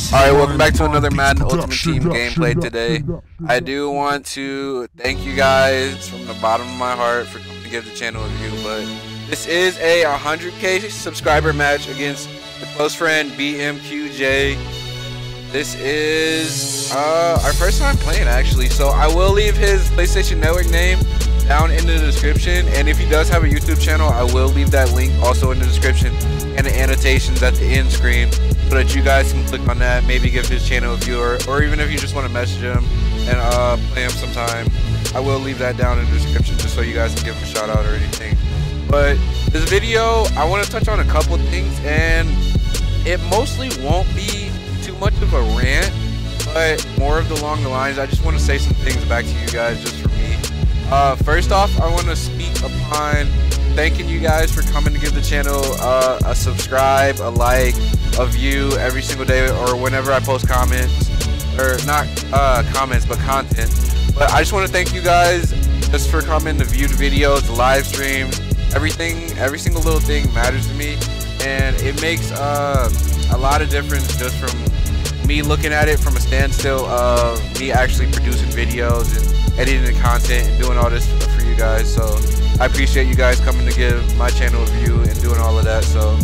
Alright, welcome back to another Madden Ultimate Team gameplay today. I do want to thank you guys from the bottom of my heart for coming to give the channel a view, but this is a 100k subscriber match against the close friend BMQJ. This is our first time playing actually, so I will leave his PlayStation Network name down in the description, and if he does have a YouTube channel, I will leave that link also in the description and the annotations at the end screen, so that you guys can click on that, maybe give his channel a view, or even if you just want to message him and play him sometime, I will leave that down in the description just so you guys can give him a shout out or anything. But this video, I want to touch on a couple of things, and it mostly won't be too much of a rant, but more of along the lines, I just want to say some things back to you guys just for me. First off, I want to speak upon thanking you guys for coming to give the channel a subscribe, a like, a view every single day, or whenever I post comments, or not comments but content. But I just want to thank you guys just for coming to view the videos, the live streams, everything. Every single little thing matters to me, and it makes a lot of difference just from me looking at it from a standstill of me actually producing videos and editing the content and doing all this for you guys. So I appreciate you guys coming to give my channel a view and doing all of that. So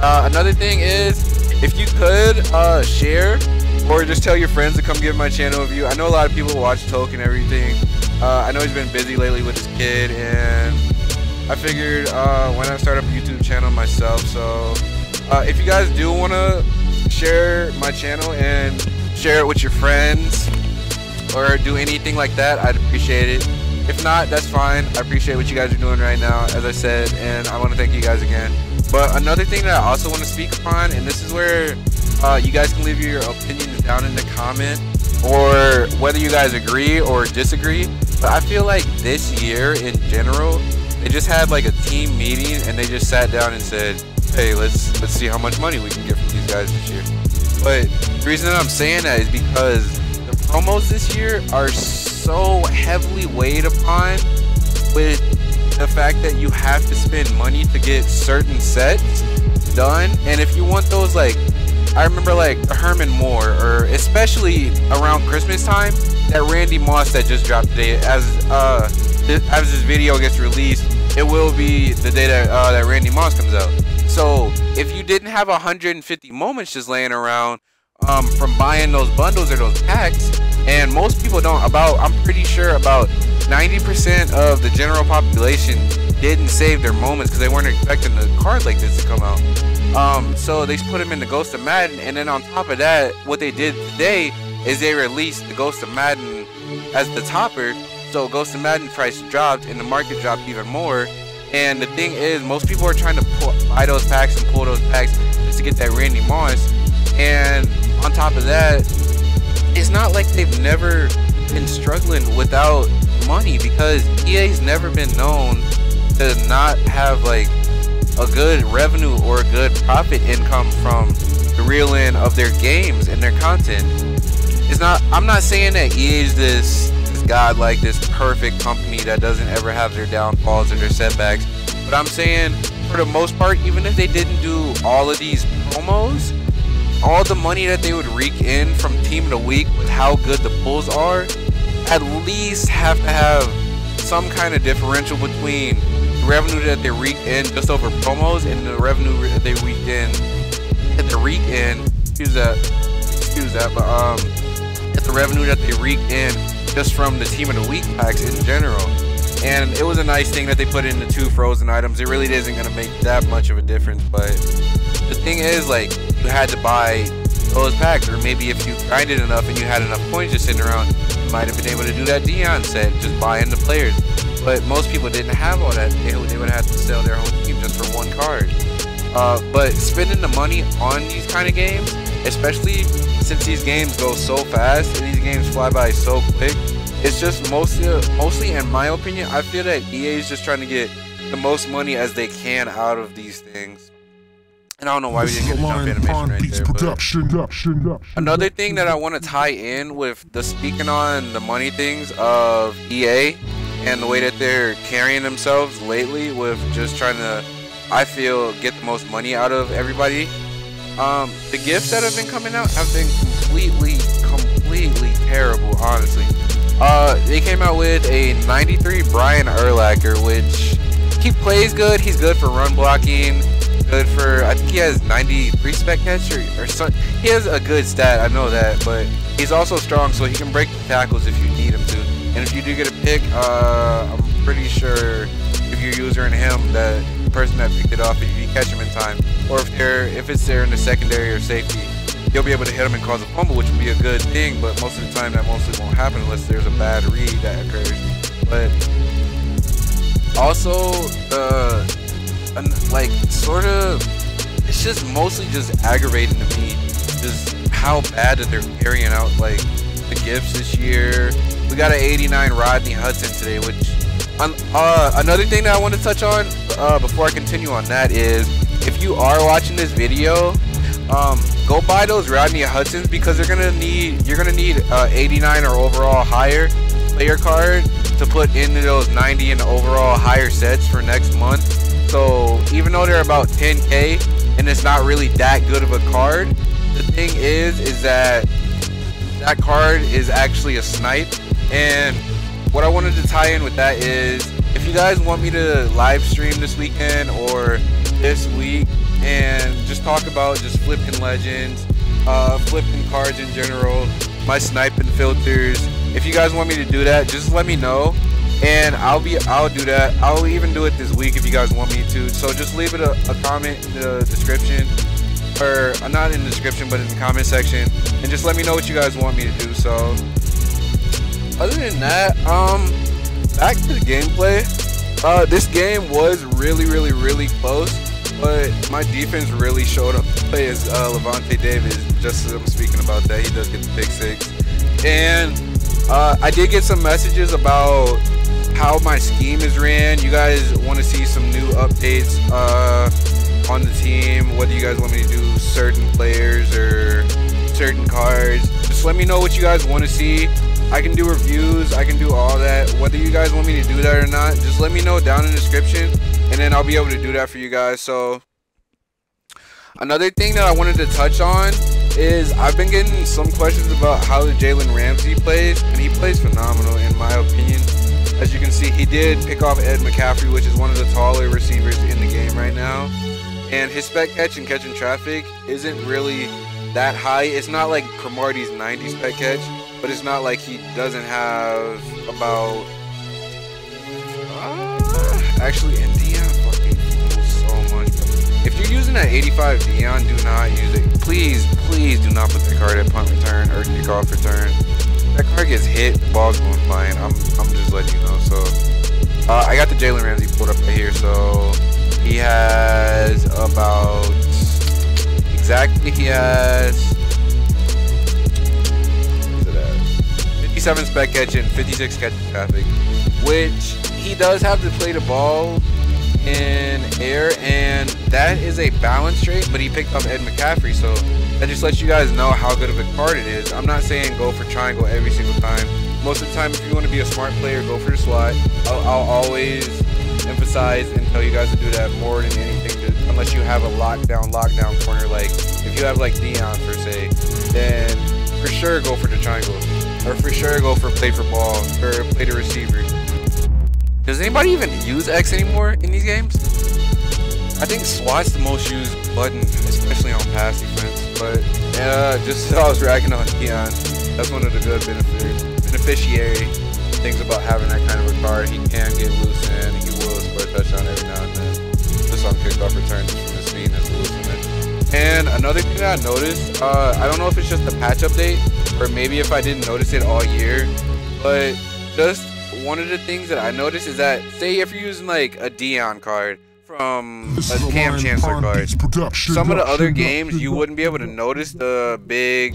another thing is, if you could share or just tell your friends to come give my channel a view. I know a lot of people watch Toke and everything. I know he's been busy lately with his kid, and I figured why not start up a YouTube channel myself. So if you guys do want to share my channel and share it with your friends or do anything like that, I'd appreciate it. If not, that's fine. I appreciate what you guys are doing right now, as I said, and I want to thank you guys again. But another thing that I also want to speak upon, and this is where you guys can leave your opinions down in the comment, or whether you guys agree or disagree. But I feel like this year in general, they just had like a team meeting and they just sat down and said, hey, let's see how much money we can get from these guys this year. But the reason that I'm saying that is because the promos this year are so heavily weighed upon with the fact that you have to spend money to get certain sets done. And if you want those, like, I remember like the Herman Moore, or especially around Christmas time, that Randy Moss that just dropped today, as this video gets released, it will be the day that that Randy Moss comes out. So if you didn't have 150 moments just laying around from buying those bundles or those packs, and most people don't, I'm pretty sure about 90% of the general population didn't save their moments because they weren't expecting a card like this to come out. So they put them in the Ghost of Madden, and then on top of that, what they did today is they released the Ghost of Madden as the topper. So Ghost of Madden price dropped and the market dropped even more. And the thing is, most people are trying to buy those packs and pull those packs just to get that Randy Moss. And on top of that, it's not like they've never been struggling without money, because EA's never been known to not have like a good revenue or a good profit income from the real end of their games and their content. It's not, I'm not saying that EA is this godlike, this perfect company that doesn't ever have their downfalls or their setbacks, but I'm saying for the most part, even if they didn't do all of these promos, all the money that they would rake in from Team of the Week with how good the pulls are, at least have to have some kind of differential between the revenue that they rake in just over promos and the revenue that they rake in excuse that, but the revenue that they rake in just from the Team of the Week packs in general. And it was a nice thing that they put in the 2 frozen items. It really isn't going to make that much of a difference, but the thing is, like, you had to buy those packs, or maybe if you grinded enough and you had enough points just sitting around, you might have been able to do that Dion set, just buying the players. But most people didn't have all that. They would have to sell their whole team just for one card. But spending the money on these kind of games, especially since these games go so fast and these games fly by so quick, it's just mostly in my opinion, I feel that EA is just trying to get the most money as they can out of these things. And I don't know why we didn't get the jump animation right there, but another thing that I want to tie in with the speaking on the money things of EA and the way that they're carrying themselves lately with just trying to, I feel, get the most money out of everybody, The gifts that have been coming out have been completely terrible, honestly. They came out with a 93 Brian Urlacher, which he plays good. He's good for run blocking. Good for, I think he has 93 spec catch or something. He has a good stat, I know that, but he's also strong, so he can break the tackles if you need him to. And if you do get a pick, I'm pretty sure if you're using him, that the person that picked it off, if you catch him in time, or if it's there in the secondary or safety, you'll be able to hit him and cause a fumble, which would be a good thing. But most of the time, that mostly won't happen unless there's a bad read that occurs. But also, like, sort of, it's just mostly just aggravating to me, just how bad that they're carrying out like the gifts this year. We got an 89 Rodney Hudson today, which another thing that I want to touch on before I continue on that is, if you are watching this video, go buy those Rodney Hudsons, because you're gonna need 89 or overall higher player card to put into those 90 and overall higher sets for next month. So even though they're about 10K and it's not really that good of a card, the thing is that that card is actually a snipe. And what I wanted to tie in with that is, if you guys want me to live stream this weekend or this week and just talk about just flipping legends, flipping cards in general, my sniping filters, if you guys want me to do that, just let me know, and I'll do that. I'll even do it this week if you guys want me to. So just leave it a comment in the description, or not in the description but in the comment section, and just let me know what you guys want me to do. So other than that, back to the gameplay. This game was really close, but my defense really showed up to play as Lavonte Davis. Just as I'm speaking about that, he does get the pick 6. And I did get some messages about how my scheme is ran. You guys want to see some new updates on the team, whether you guys want me to do certain players or certain cards. Just let me know what you guys want to see. I can do reviews, I can do all that. Whether you guys want me to do that or not, just let me know down in the description, and then I'll be able to do that for you guys. So another thing that I wanted to touch on is, I've been getting some questions about how the Jalen Ramsey plays, and he plays phenomenal in my opinion. As you can see, he did pick off Ed McCaffrey, which is one of the taller receivers in the game right now. And his spec catch and catching traffic isn't really that high. It's not like Cromartie's 90 spec catch, but it's not like he doesn't have about actually, and Dion fucking fools so much. If you're using that 85 Dion, do not use it. Please do not put that card at punt return or kickoff return. That card gets hit, the ball's going flying. I'm just letting you know. So I got the Jalen Ramsey pulled up right here. So he has about, exactly, he has 57 spec catch and 56 catch traffic, which he does have to play the ball in air, and that is a balance trait, but he picked up Ed McCaffrey, so that just lets you guys know how good of a card it is. I'm not saying go for triangle every single time. Most of the time, if you want to be a smart player, go for the slot. I'll always emphasize and tell you guys to do that more than anything, unless you have a lockdown corner. Like if you have like Dion per se, then for sure go for the triangle, or for sure go for play for ball, or play the receiver. Does anybody even use X anymore in these games? I think SWAT's the most used button, especially on pass defense. But just so I was ragging on Dion, that's one of the good beneficiary things about having that kind of a card. He can get loose and he will score a touchdown every now and then, just on kickoff returns from his speed and his looseness. And another thing that I noticed, I don't know if it's just a patch update, or maybe if I didn't notice it all year, but just one of the things that I noticed is that, say if you're using like a Dion card from a Cam Chancellor card, some of the other games you wouldn't be able to notice the big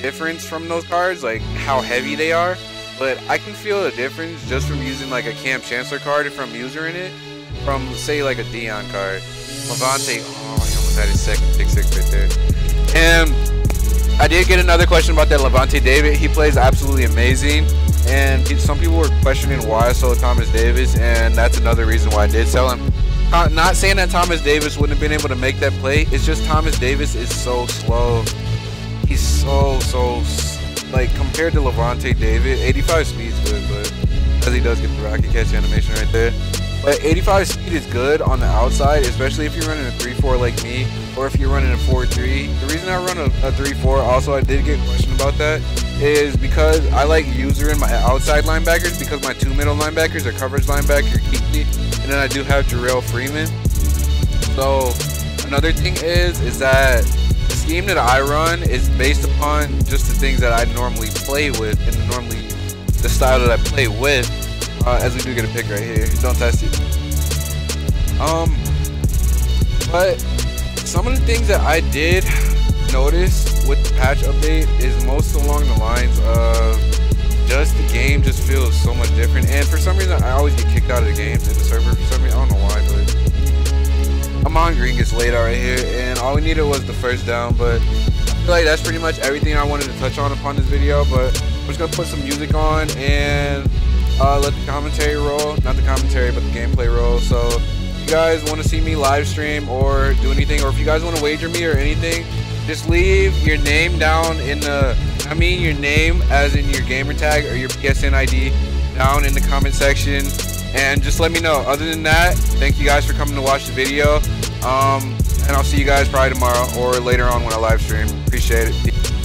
difference from those cards, like how heavy they are. But I can feel the difference just from using like a Cam Chancellor card from using it, from say like a Dion card. Lavonte, oh, he almost had his second pick 6 right there. And I did get another question about that Lavonte David. He plays absolutely amazing. And some people were questioning why I sold Thomas Davis, and that's another reason why I did sell him. not saying that Thomas Davis wouldn't have been able to make that play. It's just Thomas Davis is so slow. He's so like compared to Lavonte David, 85 speed's good, but because he does get the rocket catch animation right there. But 85 speed is good on the outside, especially if you're running a 3-4 like me, or if you're running a 4-3. The reason I run a 3-4, also I did get a question about that, is because I like youre in my outside linebackers because my 2 middle linebackers are coverage linebacker Keekly, and then I do have Jarrell Freeman. So another thing is that the scheme that I run is based upon just the things that I normally play with and the style that I play with. As we do get a pick right here, don't test it. But some of the things that I did notice with the patch update is most along the lines of just the game just feels so much different. And for some reason, I always get kicked out of the games in the server for some reason. I don't know why, but Amon Green gets laid out right here, and all we needed was the first down. But I feel like that's pretty much everything I wanted to touch on upon this video. But I'm just gonna put some music on and let the commentary roll. Not the commentary, but the gameplay roll. So if you guys want to see me live stream or do anything, or if you guys want to wager me or anything, just leave your name down in the, your name as in your gamer tag or your PSN ID down in the comment section, and just let me know. Other than that, thank you guys for coming to watch the video, and I'll see you guys probably tomorrow or later on when I live stream. Appreciate it.